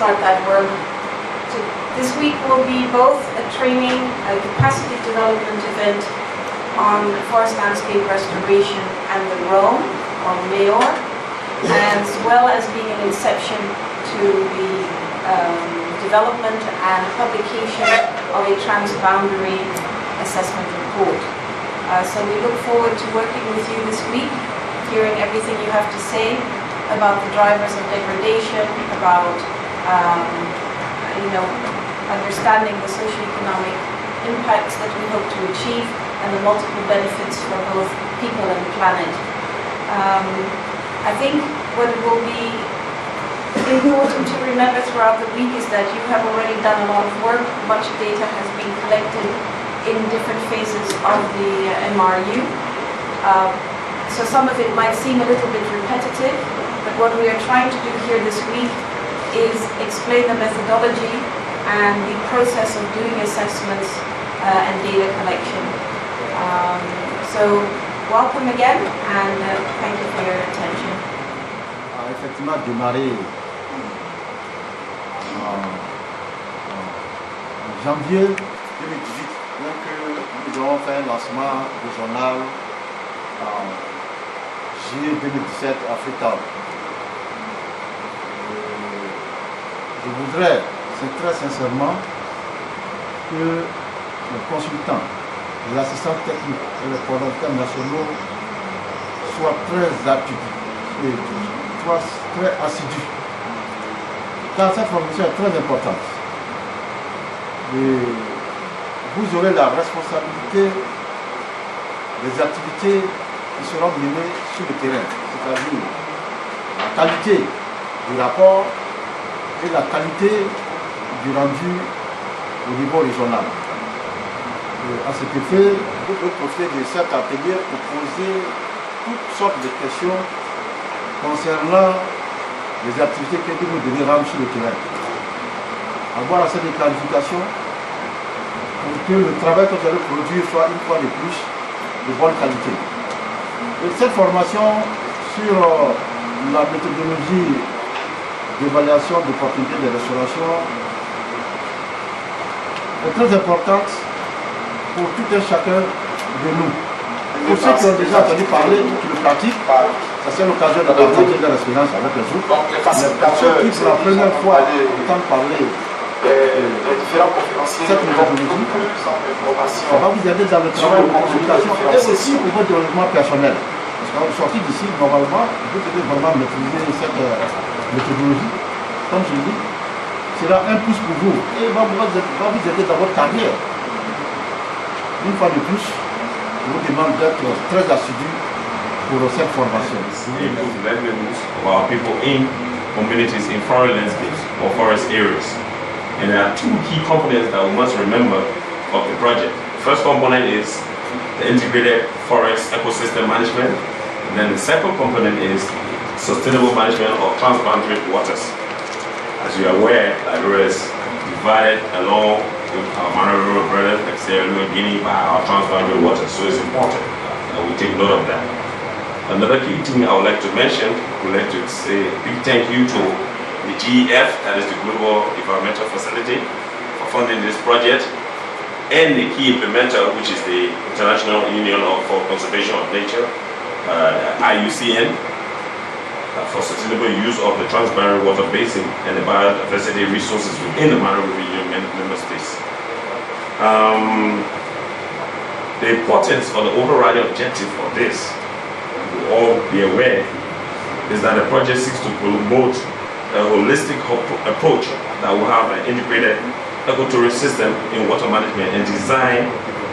start that work. So this week will be both a training, a capacity development event on forest landscape restoration and the Rome, or Mayor, as well as being an inception to the development and publication of a transboundary assessment report. So we look forward to working with you this week, hearing everything you have to say about the drivers of degradation, about understanding the socioeconomic impacts that we hope to achieve, and the multiple benefits for both people and the planet. I think what will be important to remember throughout the week is that you have already done a lot of work. Much data has been collected in different phases of the MRU. So some of it might seem a little bit repetitive, but what we are trying to do here this week is explain the methodology and the process of doing assessments and data collection. So welcome again, and thank you for your attention. Effectivement, démarré en janvier 2018, donc nous avons fait un lancement régional en juillet 2017 à Freetown. Je voudrais très sincèrement que les consultants, les assistants techniques et les coordonnateurs nationaux soient très assidus, car cette formation est très importante. Et vous aurez la responsabilité des activités qui seront menées sur le terrain, c'est-à-dire la qualité du rapport et la qualité du rendu au niveau régional. À cet effet, vous pouvez profiter de cet atelier pour poser toutes sortes de questions concernant les activités que vous devez rendre sur le terrain. Avoir assez de clarification pour que le travail que vous allez produire soit une fois de plus de bonne qualité. Et cette formation sur la méthodologie d'évaluation d'opportunités de restauration est très importante pour tout un chacun de nous. Pour ceux qui ont déjà entendu parler ou qui le pratiquent, ça c'est l'occasion de partager leur expérience avec les autres. Mais pour ceux qui pour la première fois entendent parler cette méthodologie, ça va vous aider dans le travail de consultation et aussi pour votre développement personnel. Parce qu'en sortie d'ici, normalement, vous devez vraiment maîtriser cette méthodologie. Comme je dis, sera un plus pour vous et va vous aider dans votre carrière. Une fois de plus, je vous demande d'être très assidu pour cette formation. Improve livelihoods of our people in communities in forest landscapes or forest areas. And there are two key components that we must remember of the project. The first component is the integrated forest ecosystem management. And then the second component is sustainable management of transboundary waters. As you are aware, Liberia is divided along with our Mano brothers like Sierra Leone, Guinea by our transboundary waters. So it's important that we take note of that. Another key thing I would like to mention, would like to say a big thank you to the GEF, that is the Global Environmental Facility, for funding this project, and the key implementer, which is the International Union for Conservation of Nature, IUCN, for sustainable use of the transboundary water basin and the biodiversity resources within the Mano region member states. The importance or the overriding objective of this, you all be aware, is that the project seeks to promote a holistic approach that will have an integrated ecotourism system in water management and design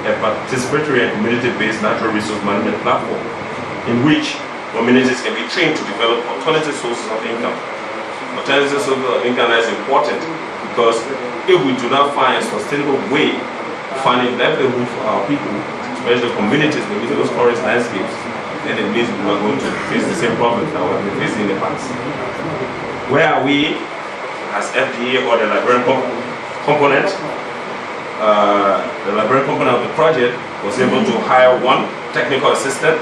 a participatory and community-based natural resource management platform in which communities can be trained to develop alternative sources of income. Alternative sources of income is important because if we do not find a sustainable way of finding livelihood for our people, especially communities within those forest landscapes, then it means we are going to face the same problems that we have been facing in the past. Where are we as FDA or the Liberian component? The Liberian component of the project was able to hire 1 technical assistant,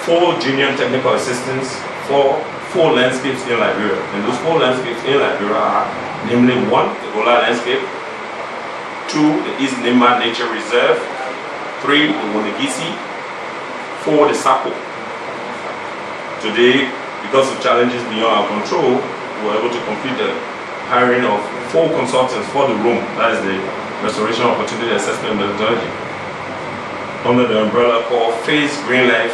4 junior technical assistants, 4 4 landscapes in Liberia. And those 4 landscapes in Liberia are, namely 1, the Ola landscape, 2, the East Nimba Nature Reserve, 3, the Wonegisi, 4, the Sapo. Today, because of challenges beyond our control, we were able to complete the hiring of 4 consultants for the room, that is the Restoration Opportunity Assessment Methodology, under the umbrella called Phase Green Life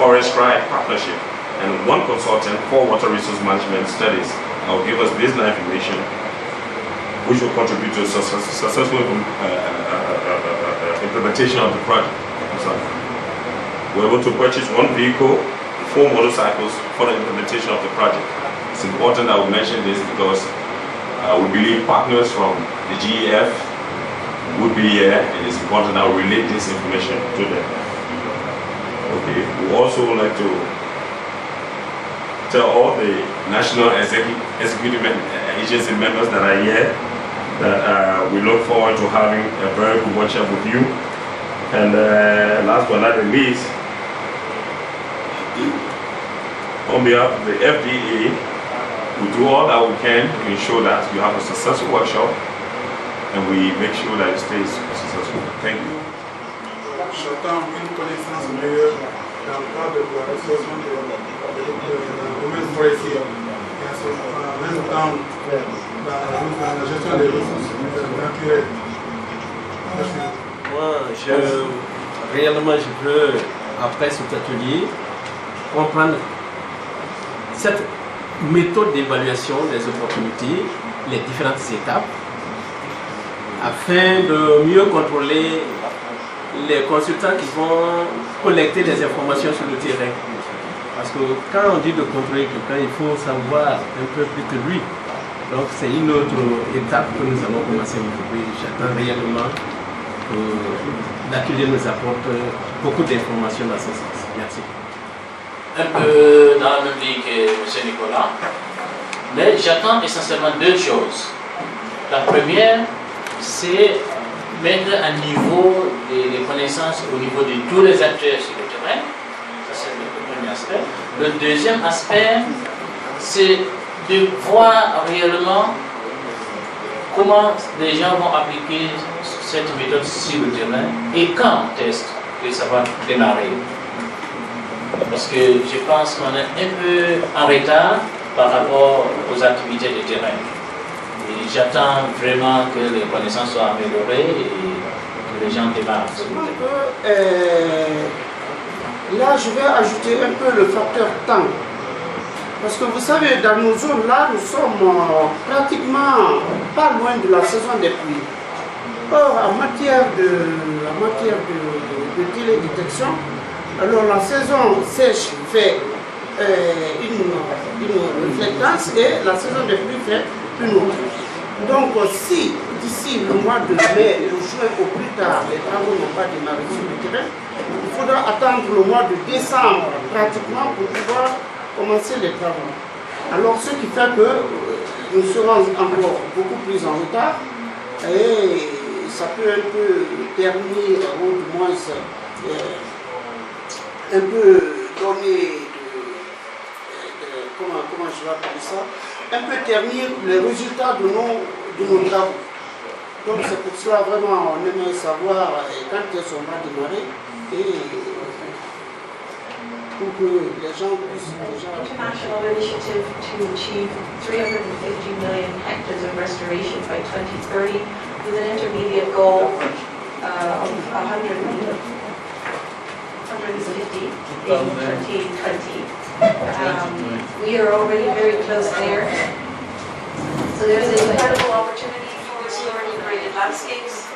Forest Ride Partnership, and 1 consultant for water resource management studies that will give us baseline information which will contribute to successful implementation of the project. We're able to purchase 1 vehicle and 4 motorcycles for the implementation of the project. It's important that we mention this because we believe partners from the GEF would be here, and it's important that we relate this information to them. Okay, we also would like to tell all the national executive agency members that are here that we look forward to having a very good workshop with you. And last but not the least, on behalf of the FDA, we do all that we can to ensure that you have a successful workshop and we make sure that it stays successful. Thank you. J'attends une connaissance meilleure dans le cadre de la restauration de domaine forestier. En même temps, la gestion des ressources naturelles. Moi, réellement, je veux, après cet atelier, comprendre cette méthode d'évaluation des opportunités, les différentes étapes, afin de mieux contrôler les consultants qui vont collecter les informations sur le terrain. Parce que quand on dit de contrôler quelqu'un, il faut savoir un peu plus que lui. Donc c'est une autre étape que nous allons commencer aujourd'hui. J'attends réellement que l'atelier nous apporte beaucoup d'informations dans ce sens. Merci. Un peu dans la même ligne que M. Nicolas, mais j'attends essentiellement 2 choses. La première, c'est mettre à niveau les connaissances au niveau de tous les acteurs sur le terrain. Ça, c'est le premier aspect. Le deuxième aspect, c'est de voir réellement comment les gens vont appliquer cette méthode sur le terrain et quand est-ce que ça va démarrer. Parce que je pense qu'on est un peu en retard par rapport aux activités de terrain. Et j'attends vraiment que les connaissances soient améliorées et que les gens démarrent. Là, je vais ajouter un peu le facteur temps. Parce que vous savez, dans nos zones là, nous sommes pratiquement pas loin de la saison des pluies. Or, en matière de télédétection, alors la saison sèche fait une reflectance et la saison des pluies fait une autre. Donc si d'ici le mois de mai et juin au plus tard, les travaux n'ont pas démarré sur le terrain, il faudra attendre le mois de décembre pratiquement pour pouvoir commencer les travaux. Alors ce qui fait que nous serons encore beaucoup plus en retard et ça peut un peu ternir ou du moins un peu donner, comment je vais appeler ça, un peu ternir les résultats de nos travaux. Donc c'est pour cela vraiment on aimerait savoir quand est-ce qu'on va démarrer et pour que les gens puissent déjà... International initiative to achieve 350 million hectares of restoration by 2030 with an intermediate goal of 150 in 2020. We are already very close there. So there's an incredible opportunity for restoring degraded landscapes.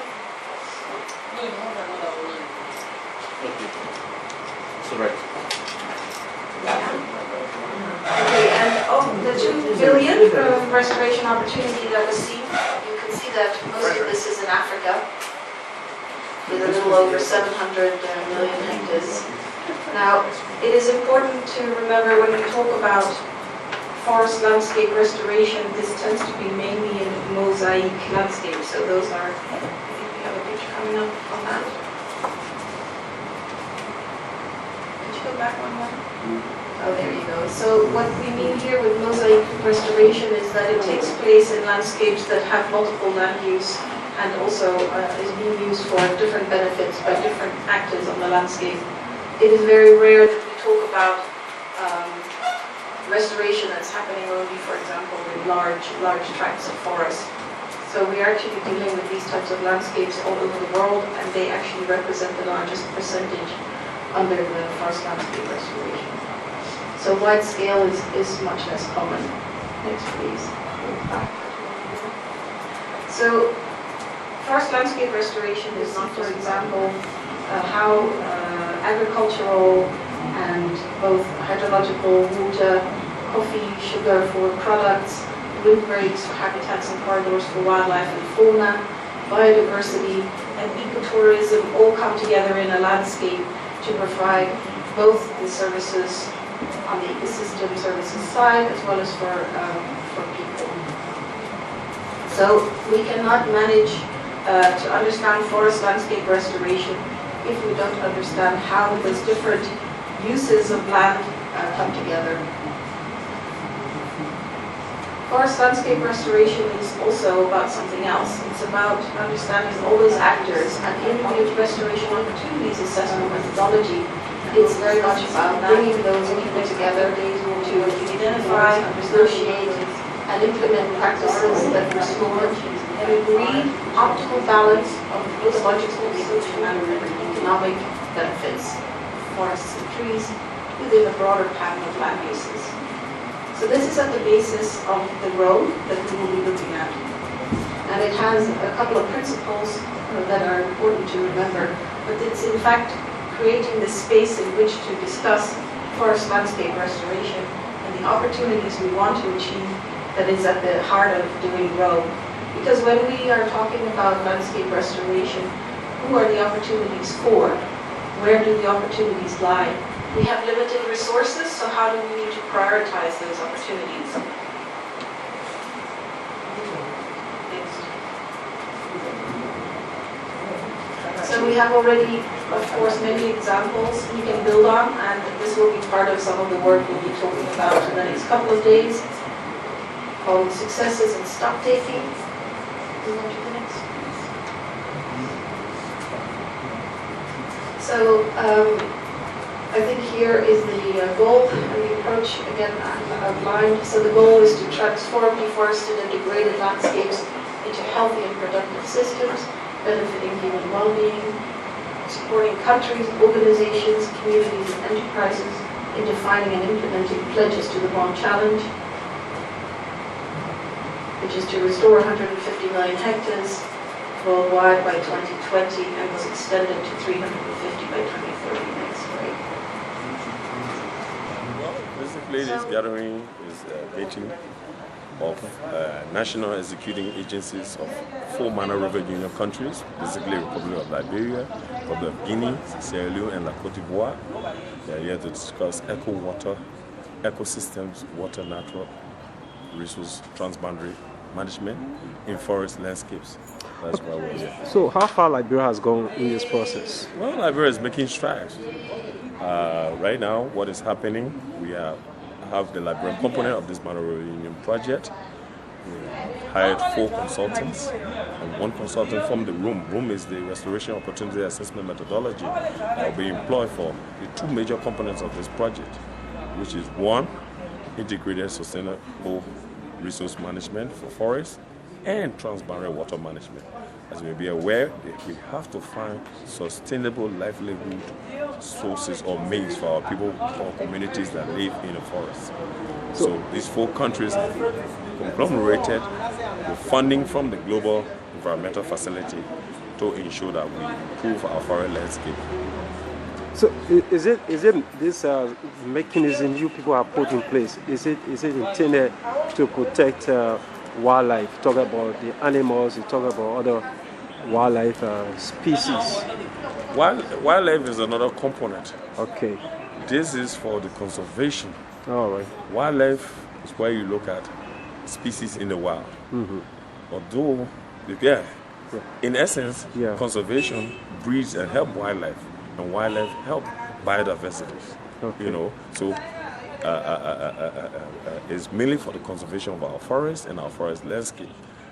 Okay, and of the 2 billion from restoration opportunity that was seen, you can see that most of this is in Africa, with a little over 700 million hectares. Now, it is important to remember when we talk about forest landscape restoration, this tends to be mainly in mosaic landscapes. So those are, I think we have a picture coming up on that. Could you go back one more? Oh, there you go. So what we mean here with mosaic restoration is that it takes place in landscapes that have multiple land use and also is being used for different benefits by different actors on the landscape. It is very rare that we talk about restoration that's happening only, for example, in large tracts of forest. So we are actually dealing with these types of landscapes all over the world, and they actually represent the largest percentage under the forest landscape restoration. So wide scale is much less common. Next, please. So forest landscape restoration is not, for example, how agricultural and both hydrological, water, coffee, sugar for products, windbreaks for habitats and corridors for wildlife and fauna, biodiversity and ecotourism all come together in a landscape to provide both the services on the ecosystem services side as well as for people. So we cannot manage to understand forest landscape restoration if we don't understand how those different uses of land come together. Forest landscape restoration is also about something else. It's about understanding all those actors, and in the restoration opportunities assessment methodology, it's very much about bringing those people together to identify, negotiate, and implement practices that restore an agreed optimal balance of ecological, social, and economic benefits of forests and trees within a broader pattern of land uses. So this is at the basis of the road that we will be looking at. And it has a couple of principles that are important to remember, but it's in fact creating the space in which to discuss forest landscape restoration and the opportunities we want to achieve that is at the heart of doing road. Because when we are talking about landscape restoration, who are the opportunities for? Where do the opportunities lie? We have limited resources, so how do we need to prioritize those opportunities? Next. So we have already, of course, many examples we can build on, and this will be part of some of the work we'll be talking about in the next couple of days, called Successes in Stock Taking. Move on to the next. So, I think here is the goal and the approach, again, outlined. So the goal is to transform deforested and degraded landscapes into healthy and productive systems, benefiting human well-being, supporting countries, organizations, communities, and enterprises in defining and implementing pledges to the Bond Challenge, which is to restore 150 million hectares worldwide by 2020 and was extended to 350 by 2030. Next slide. Basically, this gathering is a meeting of national executing agencies of 4 Mano River Union countries, basically Republic of Liberia, Republic of Guinea, Sierra Leone, and La Côte d'Ivoire. They are here to discuss eco-water, ecosystems, water, natural resource, transboundary management in forest landscapes. That's why we're here. So how far Liberia has gone in this process? Well, Liberia is making strides. Right now, what is happening, we have the Liberian component of this Mano River Union project. We hired 4 consultants and 1 consultant from the RUM. RUM is the Restoration Opportunity Assessment Methodology that will be employed for the 2 major components of this project, which is 1, integrated sustainable resource management for forests, and transboundary water management. As you may be aware, we have to find sustainable livelihood sources or means for our people or communities that live in the forest. So these 4 countries have conglomerated with funding from the Global Environmental Facility to ensure that we improve our forest landscape. So is it this mechanism you people have put in place? Is it intended to protect wildlife? You talk about the animals, you talk about other wildlife species. Wildlife is another component. Okay. This is for the conservation. All right. Wildlife is where you look at species in the wild. Mm-hmm. Although, in essence, conservation breeds and help wildlife, and wildlife help biodiversity. Okay. So is mainly for the conservation of our forests and our forest landscape.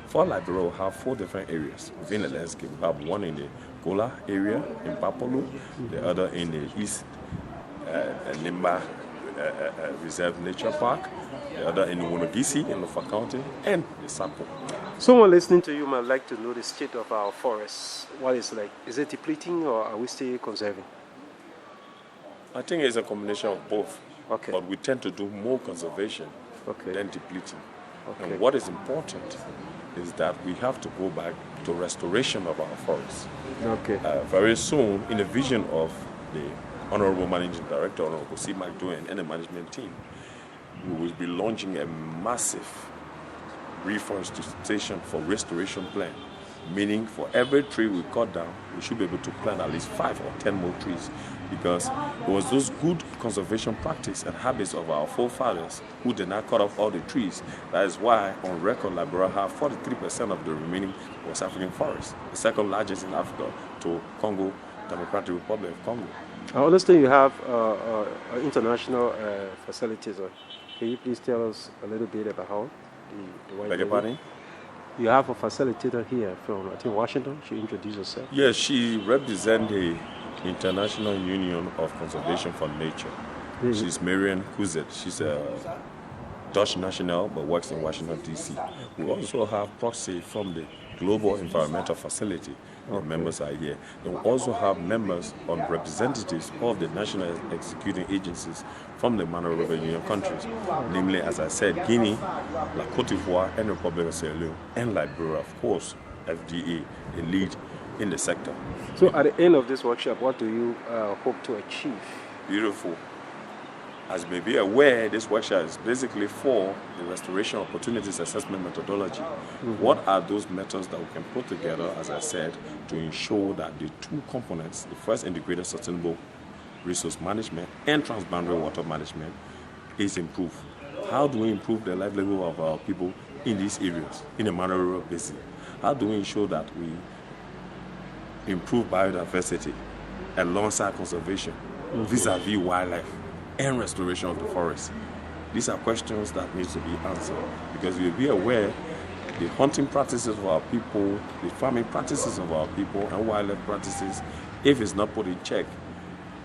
For Liberia, we have 4 different areas within the landscape. We have one in the Gola area in Papolu, the other in the East Limba Reserve Nature Park, the other in Wonogisi in Lofa County, and the Sapo. Someone listening to you might like to know the state of our forests. What is like? Is it depleting or are we still conserving? I think it's a combination of both. Okay. But we tend to do more conservation than depleting. And what is important is that we have to go back to restoration of our forests. Okay. Very soon, in the vision of the Honorable Managing Director, Honorable C. McDowen, and the management team, we will be launching a massive reforestation for restoration plan, meaning for every tree we cut down, we should be able to plant at least 5 or 10 more trees, because it was those good conservation practice and habits of our forefathers who did not cut off all the trees. That is why, on record, Liberia have 43% of the remaining West African forest, the second largest in Africa to Congo, Democratic Republic of Congo. I understand you have international facilities. Can you please tell us a little bit about how the White Lady? You have a facilitator here from, I think, Washington. She introduced herself. Yes, she represents the International Union of Conservation for Nature. She's Marian Kuzet. She's a Dutch national but works in Washington, D.C. We also have proxy from the Global Environmental Facility. The members are here. And we also have members or representatives of the national executing agencies from the Mano River Union countries, namely, as I said, Guinea, La Côte d'Ivoire, and Republic of Sierra Leone, and Liberia, of course, FDA, a lead in the sector. So at the end of this workshop, what do you hope to achieve? Beautiful. As you may be aware, this workshop is basically for the restoration opportunities assessment methodology. What are those methods that we can put together, as I said, to ensure that the 2 components, the first integrated sustainable resource management and transboundary water management, is improved? How do we improve the livelihood of our people in these areas, in the Mano River Basin? How do we ensure that we improve biodiversity alongside conservation vis-a-vis wildlife and restoration of the forest? These are questions that need to be answered, because you'll be aware the hunting practices of our people, the farming practices of our people, and wildlife practices, if it's not put in check,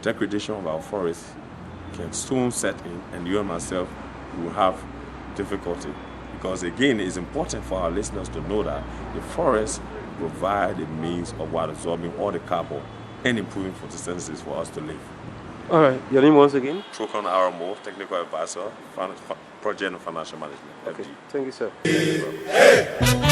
degradation of our forests can soon set in, and you and myself will have difficulty. Because again, it's important for our listeners to know that the forests provide the means of absorbing all the carbon and improving photosynthesis for us to live. All right, your name once again? Trokon Aramo, Technical Advisor, Project and Financial Management. Okay, thank you, sir.